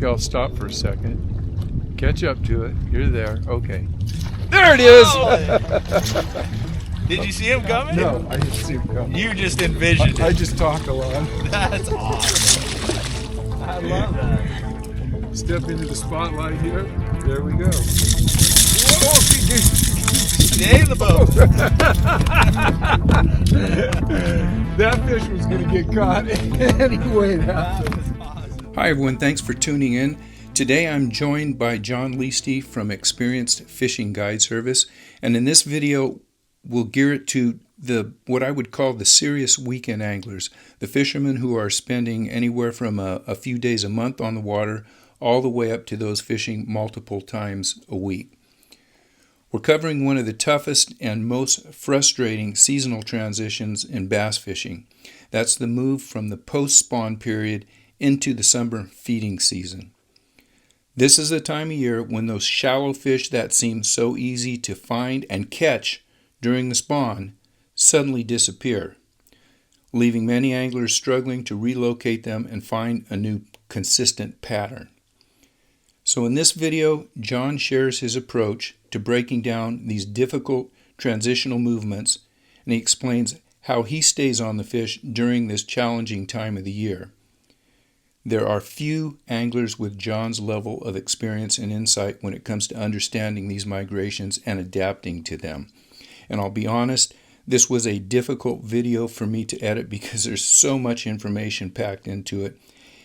Okay, I'll stop for a second. Catch up to it. You're there. Okay. There it is! Did you see him coming? No, I didn't see him coming. You just envisioned it. I just talk a lot. That's awesome. I love that. Step into the spotlight here. There we go. Stay in the boat. That fish was going to get caught anyway. Hi everyone, thanks for tuning in. Today I'm joined by John Liechty from Xperience Fishing Guide Service, and in this video we'll gear it to what I would call the serious weekend anglers, the fishermen who are spending anywhere from a few days a month on the water all the way up to those fishing multiple times a week. We're covering one of the toughest and most frustrating seasonal transitions in bass fishing. That's the move from the post-spawn period into the summer feeding season. This is the time of year when those shallow fish that seem so easy to find and catch during the spawn suddenly disappear, leaving many anglers struggling to relocate them and find a new consistent pattern. So in this video, John shares his approach to breaking down these difficult transitional movements, and he explains how he stays on the fish during this challenging time of the year. There are few anglers with John's level of experience and insight when it comes to understanding these migrations and adapting to them. And I'll be honest, this was a difficult video for me to edit because there's so much information packed into it,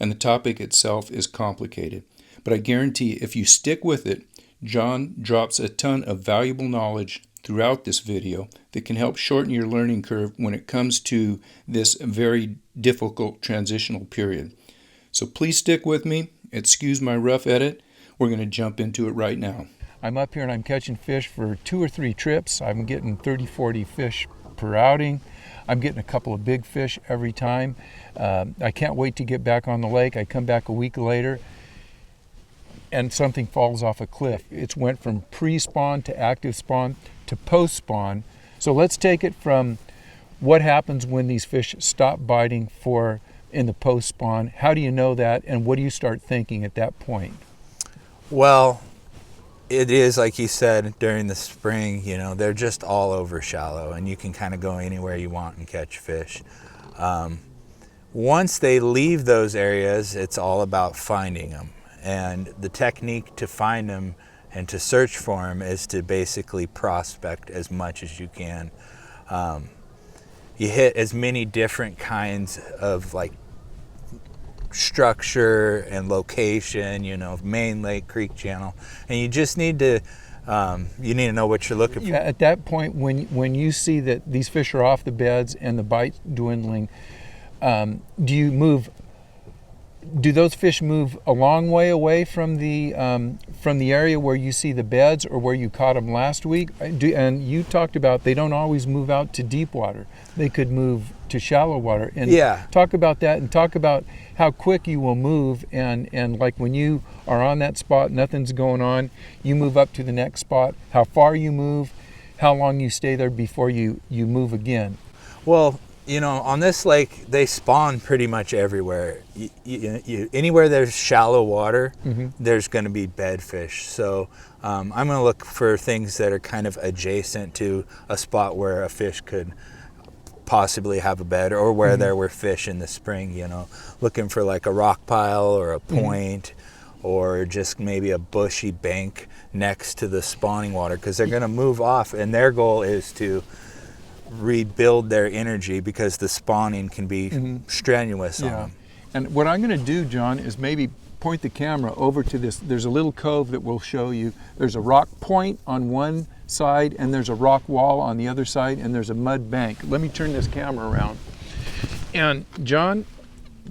and the topic itself is complicated. But I guarantee if you stick with it, John drops a ton of valuable knowledge throughout this video that can help shorten your learning curve when it comes to this very difficult transitional period. So please stick with me. Excuse my rough edit. We're going to jump into it right now. I'm up here and I'm catching fish for 2 or 3 trips. I'm getting 30-40 fish per outing. I'm getting a couple of big fish every time. I can't wait to get back on the lake. I come back a week later and something falls off a cliff. It's went from pre-spawn to active spawn to post-spawn. So let's take it from what happens when these fish stop biting in the post-spawn. How do you know that, and what do you start thinking at that point? Well, it is like you said during the spring, they're just all over shallow and you can kind of go anywhere you want and catch fish. Once they leave those areas, it's all about finding them. And the technique to find them and to search for them is to basically prospect as much as you can. You hit as many different kinds of structure and location, main lake, creek channel, and you just need to know what you're looking for. At that point, when you see that these fish are off the beds and the bite's dwindling, do those fish move a long way away from the area where you see the beds or where you caught them last week? And you talked about they don't always move out to deep water. They could move to shallow water. And talk about that, and talk about how quick you will move, and like when you are on that spot, nothing's going on, you move up to the next spot, how far you move, how long you stay there before you move again. Well, on this lake, they spawn pretty much everywhere. Anywhere there's shallow water, there's going to be bedfish. So I'm going to look for things that are kind of adjacent to a spot where a fish could possibly have a bed, or where there were fish in the spring, looking for like a rock pile or a point, or just maybe a bushy bank next to the spawning water, because they're going to move off, and their goal is to rebuild their energy because the spawning can be strenuous on them. And what I'm going to do, John, is maybe point the camera over to this. There's a little cove that will show you. There's a rock point on one side, and there's a rock wall on the other side, and there's a mud bank. Let me turn this camera around. And John,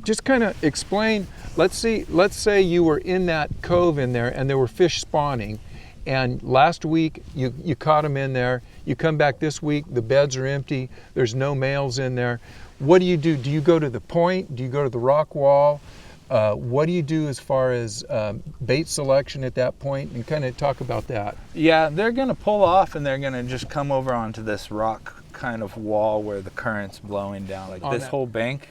just kind of explain, let's say you were in that cove in there and there were fish spawning, and last week you caught them in there. You come back this week, the beds are empty, there's no males in there. What do? Do you go to the point? Do you go to the rock wall? What do you do as far as bait selection at that point, and kind of talk about that? Yeah, they're going to pull off and they're going to just come over onto this rock kind of wall where the current's blowing down. Like this whole bank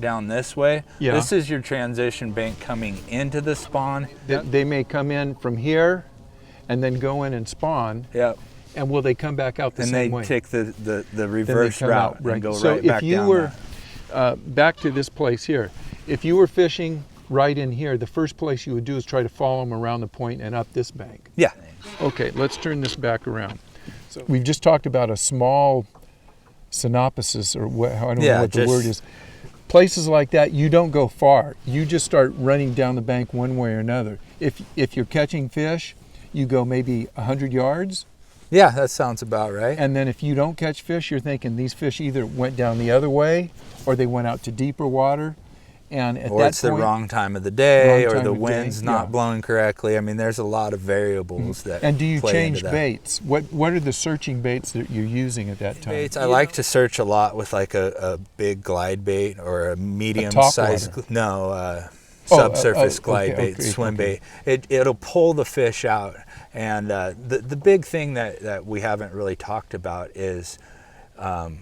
down this way. Yeah. This is your transition bank coming into the spawn. They may come in from here and then go in and spawn. Yep. And will they come back out the same way? And they take the reverse route and go so right back down. So if you were, back to this place here, if you were fishing right in here, the first place you would do is try to follow them around the point and up this bank. Yeah. Okay, let's turn this back around. So we've just talked about a small synopsis, or what, I don't know what the word is. Places like that, you don't go far. You just start running down the bank one way or another. If you're catching fish, you go maybe 100 yards. Yeah, that sounds about right. And then if you don't catch fish, you're thinking these fish either went down the other way or they went out to deeper water. And at or that it's point, the wrong time of the day, or the wind's not blowing correctly. I mean, there's a lot of variables that. And do you play change into that. baits? What are the searching baits that you're using at that time? Baits, I like to search a lot with like a big glide bait or a medium size. No, subsurface glide bait, swim bait. It'll pull the fish out. And the big thing that we haven't really talked about is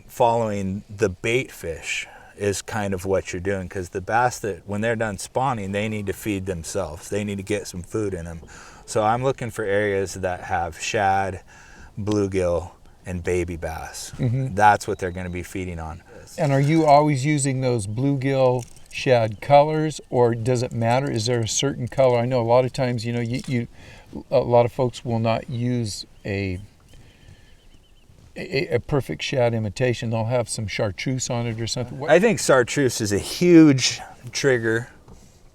following the bait fish is kind of what you're doing, because the bass, that when they're done spawning, they need to feed themselves. They need to get some food in them. So I'm looking for areas that have shad, bluegill, and baby bass. That's what they're going to be feeding on. And are you always using those bluegill shad colors, or does it matter? Is there a certain color? I know a lot of times, you know, a lot of folks will not use a perfect shad imitation. They'll have some chartreuse on it or something. I think chartreuse is a huge trigger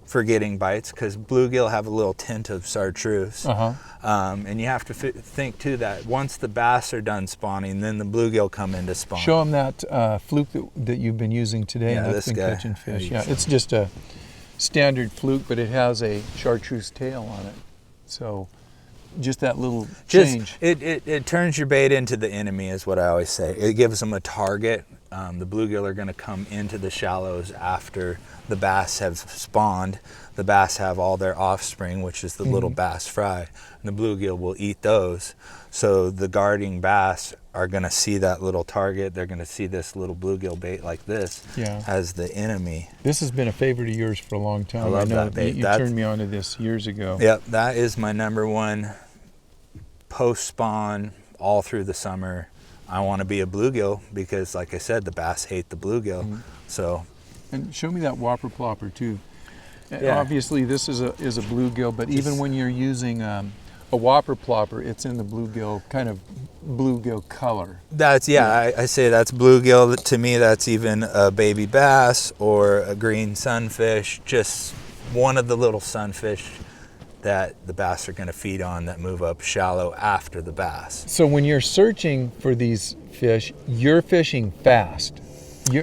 for getting bites, because bluegill have a little tint of chartreuse. And you have to think too that once the bass are done spawning, then the bluegill come into spawn. Show them that fluke that you've been using today. Yeah, That's this been guy. catching fish. Yeah, it's just a standard fluke, but it has a chartreuse tail on it. So just that little change. It turns your bait into the enemy, is what I always say. It gives them a target. The bluegill are going to come into the shallows after the bass have spawned. The bass have all their offspring, which is the little bass fry, and the bluegill will eat those. So the guarding bass are going to see that little target. They're going to see this little bluegill bait like this as the enemy. This has been a favorite of yours for a long time. I love that bait. You turned me on to this years ago. Yep, that is my number one post-spawn all through the summer. I want to be a bluegill because, like I said, the bass hate the bluegill. So, and show me that whopper plopper too. Yeah. Obviously, this is a bluegill, but even when you're using a whopper plopper, it's in the bluegill kind of bluegill color. That's I say that's bluegill. To me, that's even a baby bass or a green sunfish. Just one of the little sunfish that the bass are going to feed on that move up shallow after the bass. So when you're searching for these fish, you're fishing fast.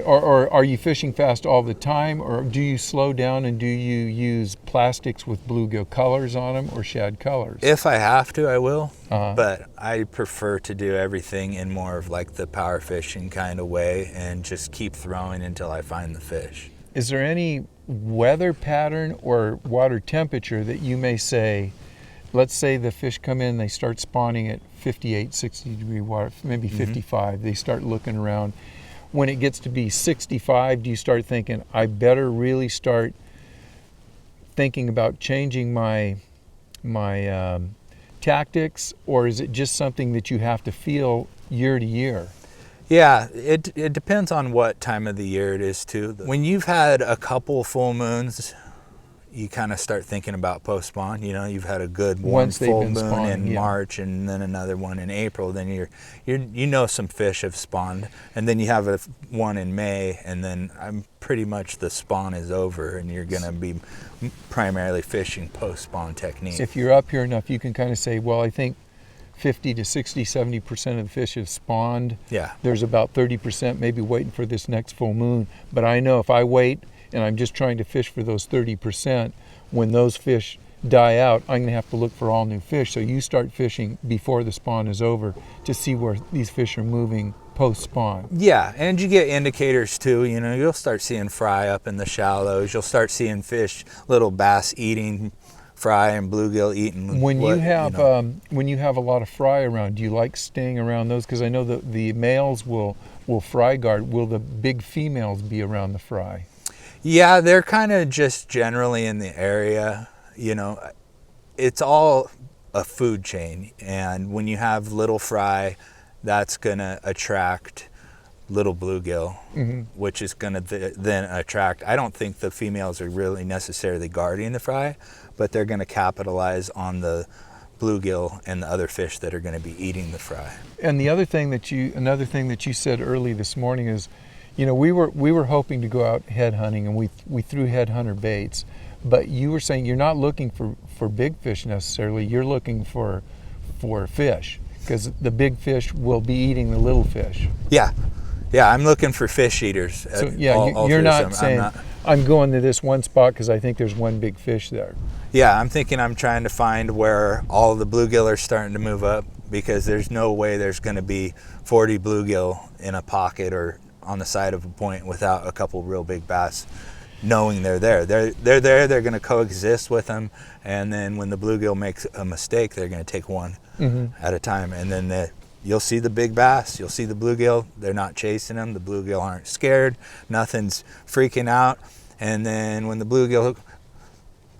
Or are you fishing fast all the time, or do you slow down and do you use plastics with bluegill colors on them or shad colors? If I have to, I will, but I prefer to do everything in more of like the power fishing kind of way and just keep throwing until I find the fish. Is there any weather pattern or water temperature that you may say, let's say the fish come in, they start spawning at 58, 60 degree water, maybe 55, they start looking around. When it gets to be 65, do you start thinking, I better really start thinking about changing my tactics, or is it just something that you have to feel year to year? Yeah, it depends on what time of the year it is too. When you've had a couple full moons, you kind of start thinking about post-spawn. You know, you've had a good one full moon in March and then another one in April. Then you know some fish have spawned, and then you have one in May, and then pretty much the spawn is over, and you're going to be primarily fishing post-spawn technique. If you're up here enough, you can kind of say, well, I think 50 to 60, 70% of the fish have spawned. Yeah. There's about 30% maybe waiting for this next full moon. But I know if I wait and I'm just trying to fish for those 30%, when those fish die out, I'm gonna have to look for all new fish. So you start fishing before the spawn is over to see where these fish are moving post-spawn. Yeah, and you get indicators too. You know, you'll start seeing fry up in the shallows. You'll start seeing fish, little bass eating fry and bluegill eating. When you have a lot of fry around, do you like staying around those? Because I know that the males will fry guard. Will the big females be around the fry? Yeah, they're kind of just generally in the area. You know, it's all a food chain, and when you have little fry, that's going to attract little bluegill, which is going to then attract, I don't think the females are really necessarily guarding the fry, but they're going to capitalize on the bluegill and the other fish that are going to be eating the fry. And the other thing that you said early this morning is, you know, we were hoping to go out head hunting, and we threw head hunter baits, but you were saying you're not looking for big fish necessarily. You're looking for fish, because the big fish will be eating the little fish. Yeah, I'm looking for fish eaters. So you're not saying I'm going to this one spot because I think there's one big fish there. Yeah, I'm thinking I'm trying to find where all the bluegill are starting to move up, because there's no way there's going to be 40 bluegill in a pocket or on the side of a point without a couple real big bass knowing they're there. They're there, they're going to coexist with them, and then when the bluegill makes a mistake, they're going to take one at a time, and then you'll see the big bass, you'll see the bluegill, they're not chasing them, the bluegill aren't scared, nothing's freaking out, and then when the bluegill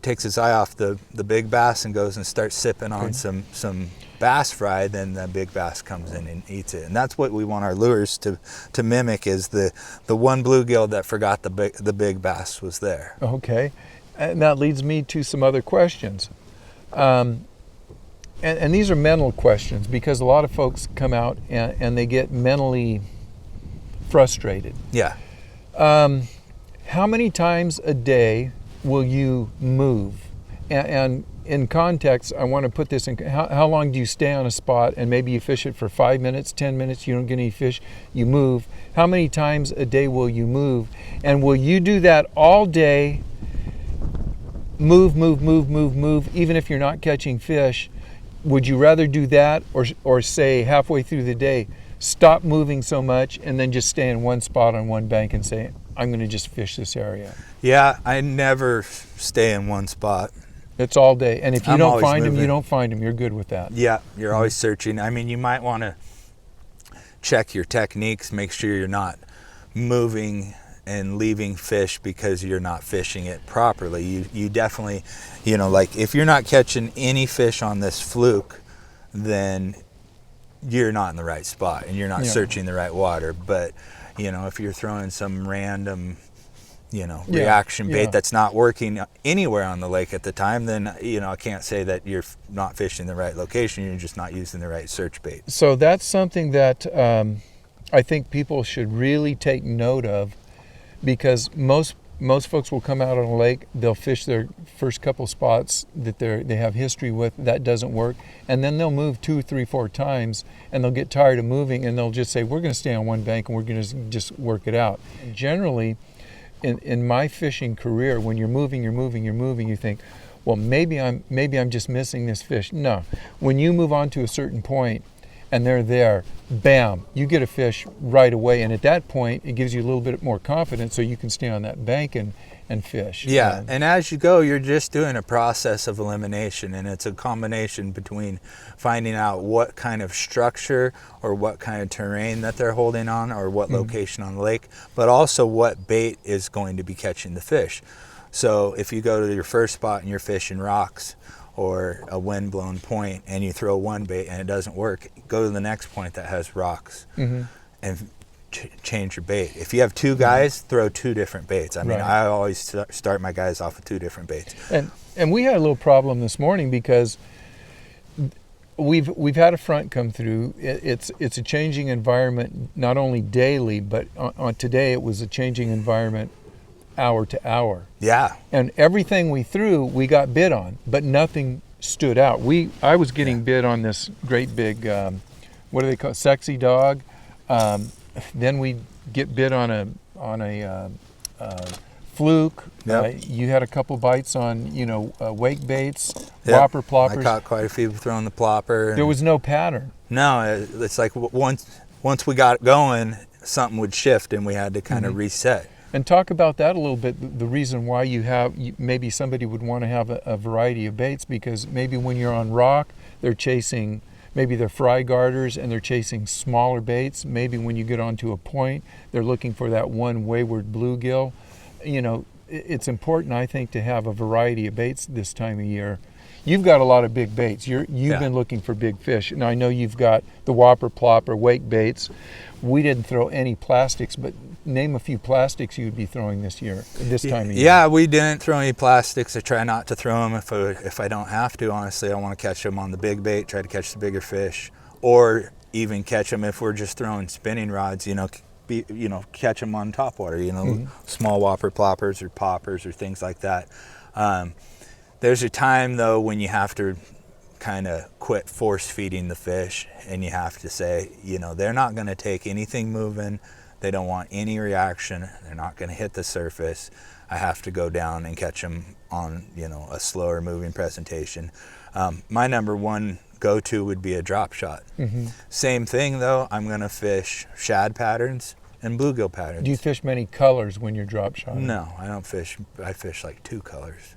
takes his eye off the big bass and goes and starts sipping on some bass fry, then the big bass comes in and eats it. And that's what we want our lures to mimic, is the one bluegill that forgot the big bass was there. Okay, and that leads me to some other questions. And these are mental questions, because a lot of folks come out and they get mentally frustrated. Yeah. How many times a day will you move? And in context, I want to put this in, how long do you stay on a spot, and maybe you fish it for 5 minutes, 10 minutes, you don't get any fish, you move. How many times a day will you move? And will you do that all day? Move, even if you're not catching fish? Would you rather do that, or say halfway through the day, stop moving so much and then just stay in one spot on one bank and say, I'm going to just fish this area? Yeah, I never stay in one spot. It's all day. And if you don't find them, moving. you don't find them. You're good with that. Yeah, you're always searching. I mean, you might want to check your techniques, make sure you're not moving and leaving fish because you're not fishing it properly. You definitely, you know, like if you're not catching any fish on this fluke, then you're not in the right spot and you're not searching the right water. But, you know, if you're throwing some random, you know, reaction bait that's not working anywhere on the lake at the time, then, you know, I can't say that you're not fishing the right location. You're just not using the right search bait. So that's something that I think people should really take note of, because most folks will come out on a lake, they'll fish their first couple spots that they have history with, that doesn't work, and then they'll move 2, 3, 4 times, and they'll get tired of moving, and they'll just say, we're going to stay on one bank and we're going to just work it out. Generally, in my fishing career, when you're moving, you think, well, maybe I'm just missing this fish. No, when you move on to a certain point and they're there, bam, you get a fish right away, and at that point it gives you a little bit more confidence, so you can stay on that bank and fish. Yeah, and as you go, you're just doing a process of elimination, and it's a combination between finding out what kind of structure or what kind of terrain that they're holding on, or what location on the lake, but also what bait is going to be catching the fish. So if you go to your first spot and you're fishing rocks or a wind-blown point and you throw one bait and it doesn't work, go to the next point that has rocks and change your bait. If you have 2 guys, throw 2 different baits. I mean, I always start my guys off with 2 different baits. And we had a little problem this morning, because we've had a front come through. It's a changing environment, not only daily, but on today it was a changing environment hour to hour. Yeah. And everything we threw, we got bit on, but nothing stood out. I was getting bit on this great big, what do they call it, sexy dog. Then we get bit on a fluke. Yep. You had a couple bites on, wake baits, whopper ploppers. I caught quite a few throwing the plopper. There was no pattern. No, it's like once we got going, something would shift and we had to kind of reset. And talk about that a little bit, the reason why maybe somebody would want to have a variety of baits, because maybe when you're on rock, they're chasing, maybe they're fry garters and they're chasing smaller baits. Maybe when you get onto a point, they're looking for that one wayward bluegill. it's important, I think, to have a variety of baits this time of year. You've got a lot of big baits. You've been looking for big fish. And I know you've got the whopper, plopper, wake baits. We didn't throw any plastics, but name a few plastics you'd be throwing this time of year. Yeah, we didn't throw any plastics. I try not to throw them if I don't have to. Honestly, I want to catch them on the big bait, try to catch the bigger fish, or even catch them if we're just throwing spinning rods, catch them on topwater, small whopper ploppers or poppers or things like that. There's a time, though, when you have to kind of quit force feeding the fish, and you have to say, they're not going to take anything moving. They don't want any reaction. They're not going to hit the surface. I have to go down and catch them on, a slower moving presentation. My number one go-to would be a drop shot. Mm-hmm. Same thing, though. I'm going to fish shad patterns and bluegill patterns. Do you fish many colors when you're drop shotting? No, I don't fish. I fish like 2 colors.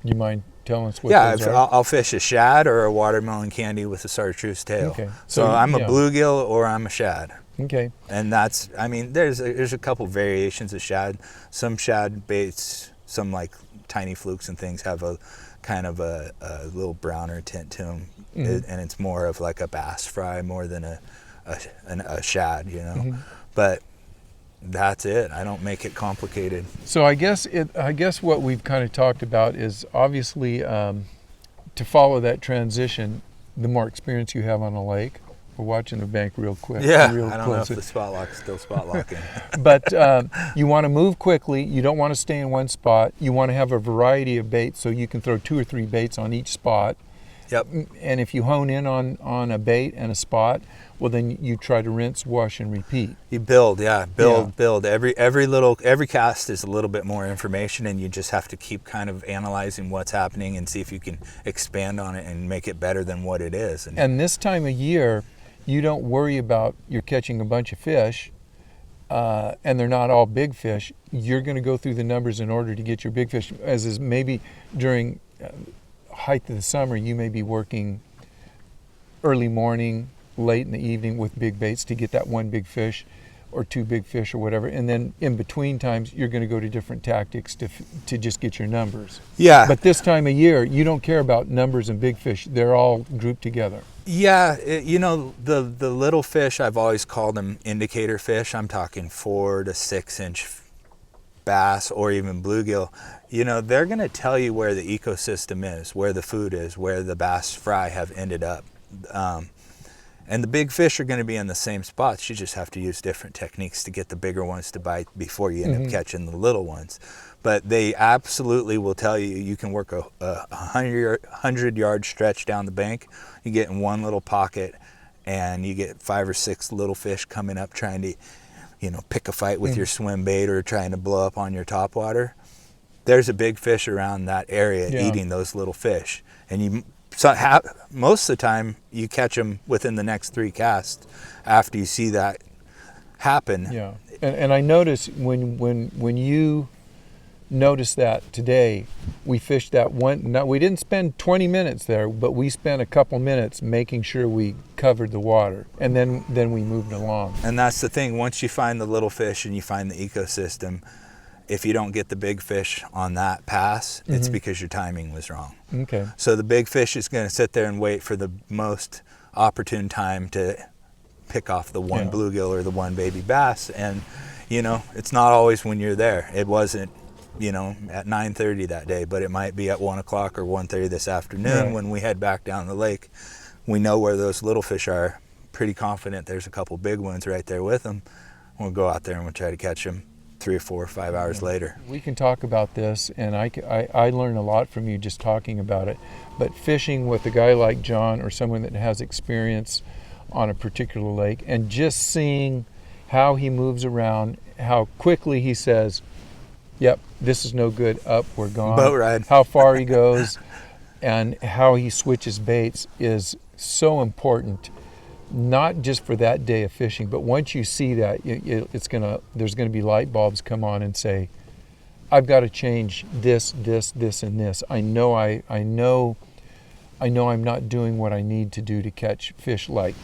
Do you mind telling us what those are? I'll fish a shad or a watermelon candy with a chartreuse tail. Okay. So I'm a bluegill or I'm a shad. Okay. And there's a couple variations of shad. Some shad baits, some like tiny flukes and things, have a kind of a little browner tint to them. Mm-hmm. And it's more of like a bass fry more than a shad, Mm-hmm. But that's it. I don't make it complicated. So I guess what we've kind of talked about is obviously to follow that transition, the more experience you have on a lake. We're watching the bank real quick. Yeah, real I don't know if the spot lock's still spot locking. But you want to move quickly. You don't want to stay in one spot. You want to have a variety of baits so you can throw 2 or 3 baits on each spot. Yep. And if you hone in on a bait and a spot, well, then you try to rinse, wash, and repeat. You build. Every cast is a little bit more information, and you just have to keep kind of analyzing what's happening and see if you can expand on it and make it better than what it is. And this time of year, you don't worry about you're catching a bunch of fish, and they're not all big fish. You're going to go through the numbers in order to get your big fish, as is maybe during height of the summer, you may be working early morning, late in the evening with big baits to get that 1 big fish or 2 big fish or whatever, and then in between times you're going to go to different tactics to just get your numbers. Yeah. But this time of year, you don't care about numbers and big fish. They're all grouped together. Yeah, the little fish, I've always called them indicator fish. I'm talking 4 to 6 inch bass or even bluegill. They're going to tell you where the ecosystem is, where the food is, where the bass fry have ended up. And the big fish are going to be in the same spots. You just have to use different techniques to get the bigger ones to bite before you end up catching the little ones. But they absolutely will tell you, you can work a 100-yard stretch down the bank. You get in one little pocket, and you get 5 or 6 little fish coming up trying to, pick a fight with your swim bait or trying to blow up on your topwater. There's a big fish around that area eating those little fish. And most of the time, you catch them within the next 3 casts after you see that happen. Yeah, and I notice when you noticed that today, we fished that one. Now, we didn't spend 20 minutes there, but we spent a couple minutes making sure we covered the water, and then we moved along. And that's the thing. Once you find the little fish and you find the ecosystem, if you don't get the big fish on that pass, it's because your timing was wrong. Okay. So the big fish is going to sit there and wait for the most opportune time to pick off the one bluegill or the one baby bass. And, it's not always when you're there. It wasn't, at 9:30 that day, but it might be at 1 o'clock or 1:30 this afternoon when we head back down the lake. We know where those little fish are. Pretty confident there's a couple big ones right there with them. We'll go out there and we'll try to catch them 3 or 4 or 5 hours later. We can talk about this, and I learn a lot from you just talking about it. But fishing with a guy like John or someone that has experience on a particular lake, and just seeing how he moves around, how quickly he says, yep, this is no good, up, we're gone. Boat ride. How far he goes and how he switches baits is so important, not just for that day of fishing, but once you see that, there's gonna be light bulbs come on and say, I've got to change this, and this. I know I'm not doing what I need to do to catch fish like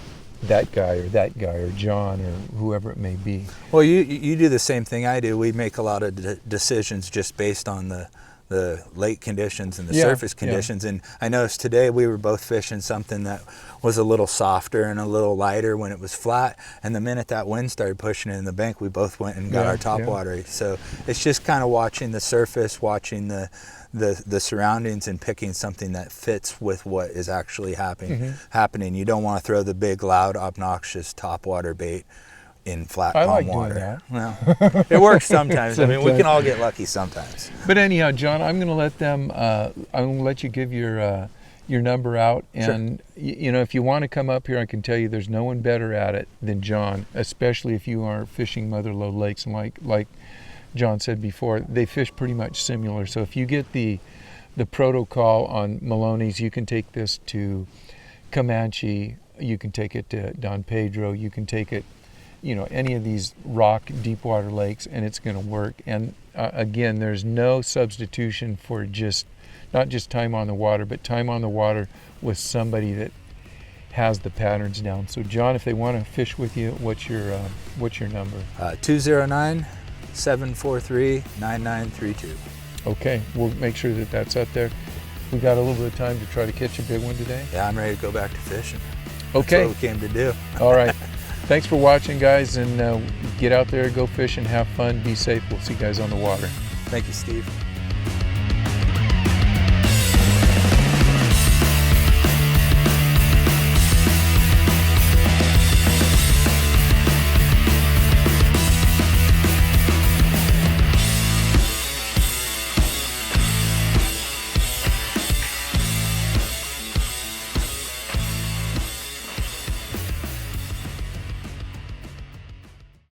that guy or John or whoever it may be. Well, you do the same thing I do. We make a lot of decisions just based on the lake conditions and the surface conditions. And I noticed today we were both fishing something that was a little softer and a little lighter when it was flat. And the minute that wind started pushing in the bank, we both went and got our topwater. So it's just kind of watching the surface, watching the surroundings, and picking something that fits with what is actually happening. You don't want to throw the big, loud, obnoxious topwater bait in flat calm water. Doing that. Well, it works sometimes. I mean, we can all get lucky sometimes. But anyhow, John, I'm going to let them. I'm going to let you give your number out, and you know, if you want to come up here, I can tell you there's no one better at it than John, especially if you are fishing Mother Lode lakes. And like John said before, they fish pretty much similar. So if you get the protocol on Melones, you can take this to Comanche, you can take it to Don Pedro, you can take it, you know, any of these rock deep water lakes, and it's going to work. And again, there's no substitution for not just time on the water, but time on the water with somebody that has the patterns down. So John, if they want to fish with you, what's your number? 209-743-9932. Okay, we'll make sure that that's up there. We got a little bit of time to try to catch a big one today. Yeah, I'm ready to go back to fishing. Okay. That's what we came to do. All right. Thanks for watching, guys, and get out there, go fish, and have fun. Be safe. We'll see you guys on the water. Thank you, Steve.